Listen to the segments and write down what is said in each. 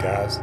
Guys,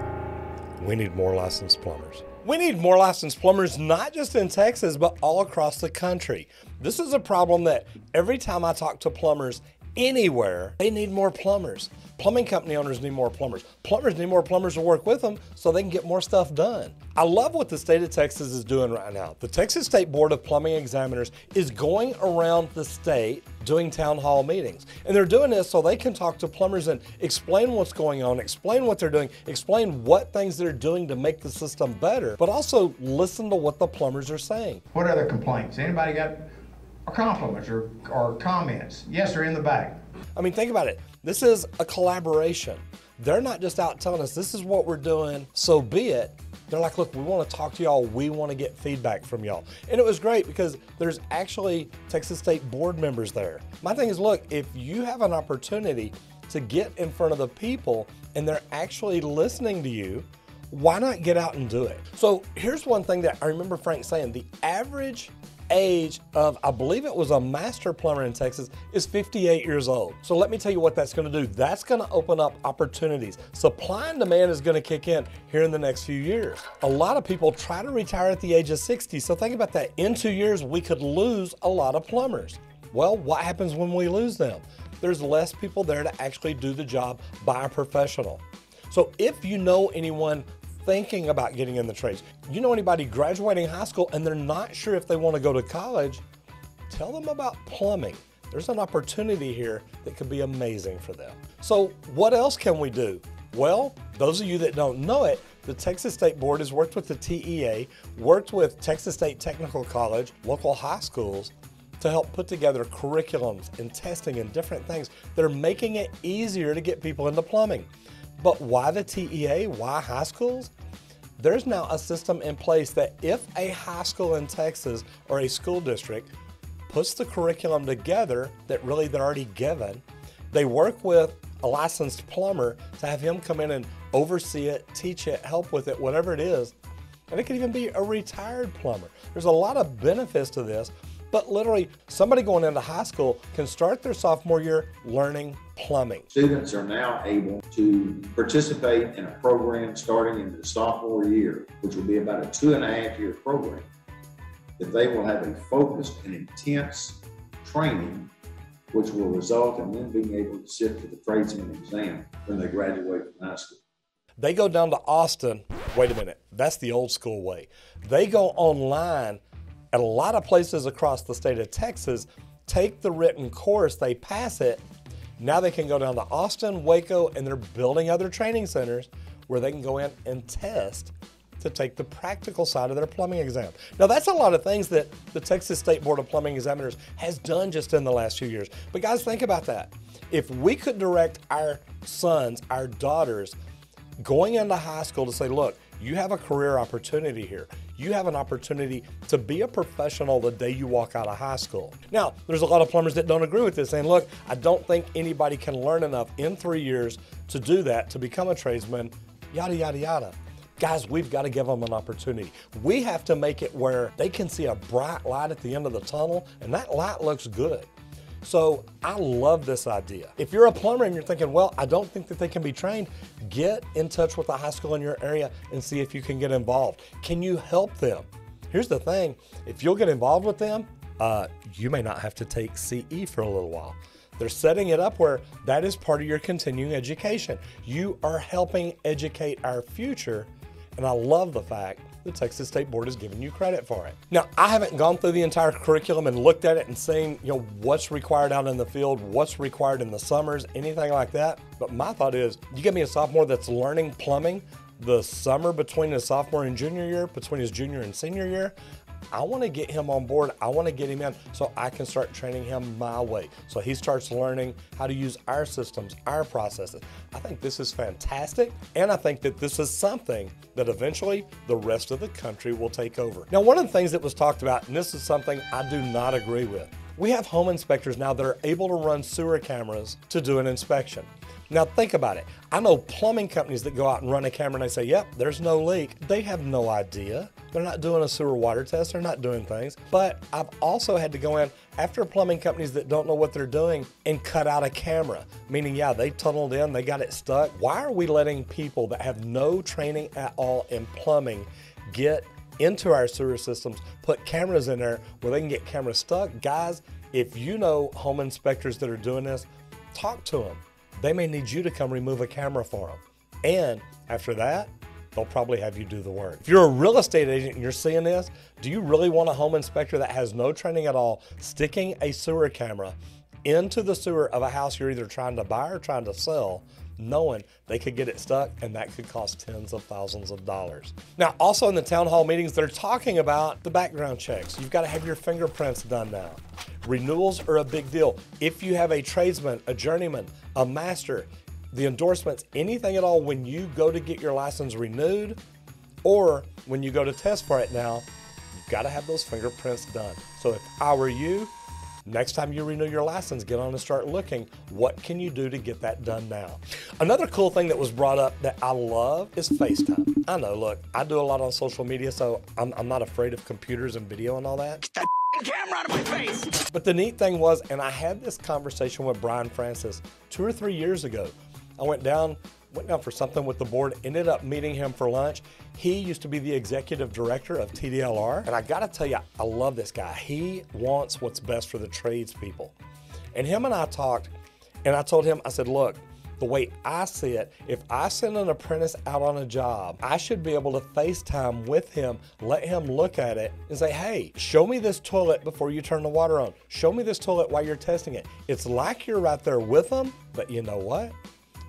we need more licensed plumbers. We need more licensed plumbers, not just in Texas, but all across the country. This is a problem that every time I talk to plumbers anywhere, they need more plumbers. Plumbing company owners need more plumbers. Plumbers need more plumbers to work with them so they can get more stuff done. I love what the state of Texas is doing right now. The Texas State Board of Plumbing Examiners is going around the state doing town hall meetings. And they're doing this so they can talk to plumbers and explain what's going on, explain what they're doing, explain what things they're doing to make the system better, but also listen to what the plumbers are saying. What other complaints? Anybody got compliments or comments? Yes, they're in the back. I mean, think about it. This is a collaboration. They're not just out telling us this is what we're doing, so be it. They're like, look, we want to talk to y'all. We want to get feedback from y'all. And it was great because there's actually Texas State board members there. My thing is, look, if you have an opportunity to get in front of the people and they're actually listening to you, why not get out and do it? So here's one thing that I remember Frank saying. The average age of, I believe it was a master plumber in Texas, is 58 years old. So let me tell you what that's going to do. That's going to open up opportunities. Supply and demand is going to kick in here in the next few years. A lot of people try to retire at the age of 60. So think about that. In 2 years, we could lose a lot of plumbers. Well, what happens when we lose them? There's less people there to actually do the job by a professional. So if you know anyone thinking about getting in the trades, you know anybody graduating high school and they're not sure if they want to go to college, tell them about plumbing. There's an opportunity here that could be amazing for them. So what else can we do? Well, those of you that don't know it, the Texas State Board has worked with the TEA, worked with Texas State Technical College, local high schools, to help put together curriculums and testing and different things that are making it easier to get people into plumbing. But why the TEA? Why high schools? There's now a system in place that if a high school in Texas or a school district puts the curriculum together that really they're already given, they work with a licensed plumber to have him come in and oversee it, teach it, help with it, whatever it is. And it could even be a retired plumber. There's a lot of benefits to this, but literally somebody going into high school can start their sophomore year learning plumbing. Students are now able to participate in a program starting in their sophomore year, which will be about a 2.5-year program, that they will have a focused and intense training, which will result in them being able to sit for the tradesman exam when they graduate from high school. They go down to Austin. Wait a minute, that's the old school way. They go online at a lot of places across the state of Texas, take the written course, they pass it. Now they can go down to Austin, Waco, and they're building other training centers where they can go in and test to take the practical side of their plumbing exam. Now that's a lot of things that the Texas State Board of Plumbing Examiners has done just in the last few years. But guys, think about that. If we could direct our sons, our daughters, going into high school to say, look, you have a career opportunity here. You have an opportunity to be a professional the day you walk out of high school. Now, there's a lot of plumbers that don't agree with this, saying, look, I don't think anybody can learn enough in 3 years to do that, to become a tradesman, yada, yada, yada. Guys, we've got to give them an opportunity. We have to make it where they can see a bright light at the end of the tunnel, and that light looks good. So I love this idea. If you're a plumber and you're thinking, well, I don't think that they can be trained, get in touch with a high school in your area and see if you can get involved. Can you help them? Here's the thing, if you'll get involved with them, you may not have to take CE for a little while. They're setting it up where that is part of your continuing education. You are helping educate our future, and I love the fact the Texas State Board is giving you credit for it. Now, I haven't gone through the entire curriculum and looked at it and seen, what's required out in the field, what's required in the summers, anything like that. But my thought is, you give me a sophomore that's learning plumbing the summer between his sophomore and junior year, between his junior and senior year, I want to get him on board. I want to get him in so I can start training him my way. So he starts learning how to use our systems, our processes. I think this is fantastic. And I think that this is something that eventually the rest of the country will take over. Now, one of the things that was talked about, and this is something I do not agree with, We have home inspectors now that are able to run sewer cameras to do an inspection. Now think about it. I know plumbing companies that go out and run a camera and they say, yep, there's no leak. They have no idea. They're not doing a sewer water test. They're not doing things. But I've also had to go in after plumbing companies that don't know what they're doing and cut out a camera. Meaning, yeah, they tunneled in, they got it stuck. Why are we letting people that have no training at all in plumbing get into our sewer systems, put cameras in there where they can get cameras stuck? Guys, if you know home inspectors that are doing this, talk to them. They may need you to come remove a camera for them. And after that, they'll probably have you do the work. If you're a real estate agent and you're seeing this, do you really want a home inspector that has no training at all sticking a sewer camera into the sewer of a house you're either trying to buy or trying to sell, knowing they could get it stuck and that could cost tens of thousands of dollars? Now, also in the town hall meetings, they're talking about the background checks. You've got to have your fingerprints done now. Renewals are a big deal. If you have a tradesman, a journeyman, a master, the endorsements, anything at all, when you go to get your license renewed or when you go to test for it now, you've got to have those fingerprints done. So if I were you, next time you renew your license, get on and start looking. What can you do to get that done now? Another cool thing that was brought up that I love is FaceTime. I know, look, I do a lot on social media, so I'm not afraid of computers and video and all that. Get that camera out of my face! But the neat thing was, and I had this conversation with Brian Francis 2 or 3 years ago. I went down for something with the board, ended up meeting him for lunch. He used to be the executive director of TDLR. And I gotta tell you, I love this guy. He wants what's best for the tradespeople. And him and I talked, and I told him, I said, look, the way I see it, if I send an apprentice out on a job, I should be able to FaceTime with him, let him look at it and say, hey, show me this toilet before you turn the water on. Show me this toilet while you're testing it. It's like you're right there with them, but you know what?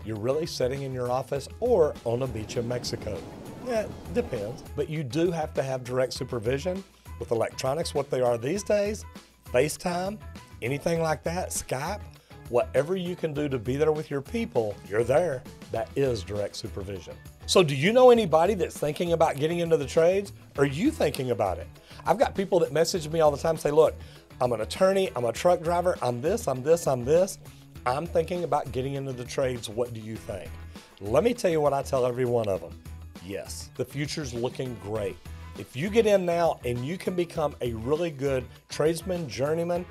You're really sitting in your office or on a beach in Mexico. Yeah, it depends. But you do have to have direct supervision with electronics, what they are these days, FaceTime, anything like that, Skype, whatever you can do to be there with your people, you're there. That is direct supervision. So do you know anybody that's thinking about getting into the trades? Are you thinking about it? I've got people that message me all the time, say, look, I'm an attorney, I'm a truck driver, I'm this, I'm this, I'm this. I'm thinking about getting into the trades. What do you think? Let me tell you what I tell every one of them. Yes, the future's looking great. If you get in now and you can become a really good tradesman, journeyman,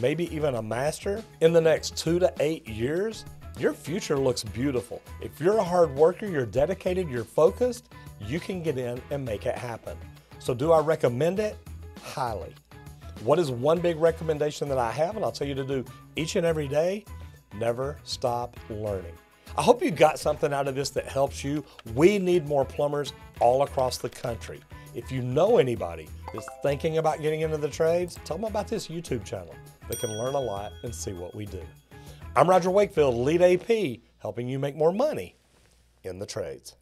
maybe even a master in the next 2 to 8 years, your future looks beautiful. If you're a hard worker, you're dedicated, you're focused, you can get in and make it happen. So do I recommend it? Highly. What is one big recommendation that I have, and I'll tell you to do each and every day? Never stop learning. I hope you got something out of this that helps you. We need more plumbers all across the country. If you know anybody that's thinking about getting into the trades, tell them about this YouTube channel. They can learn a lot and see what we do. I'm Roger Wakefield, Lead AP, helping you make more money in the trades.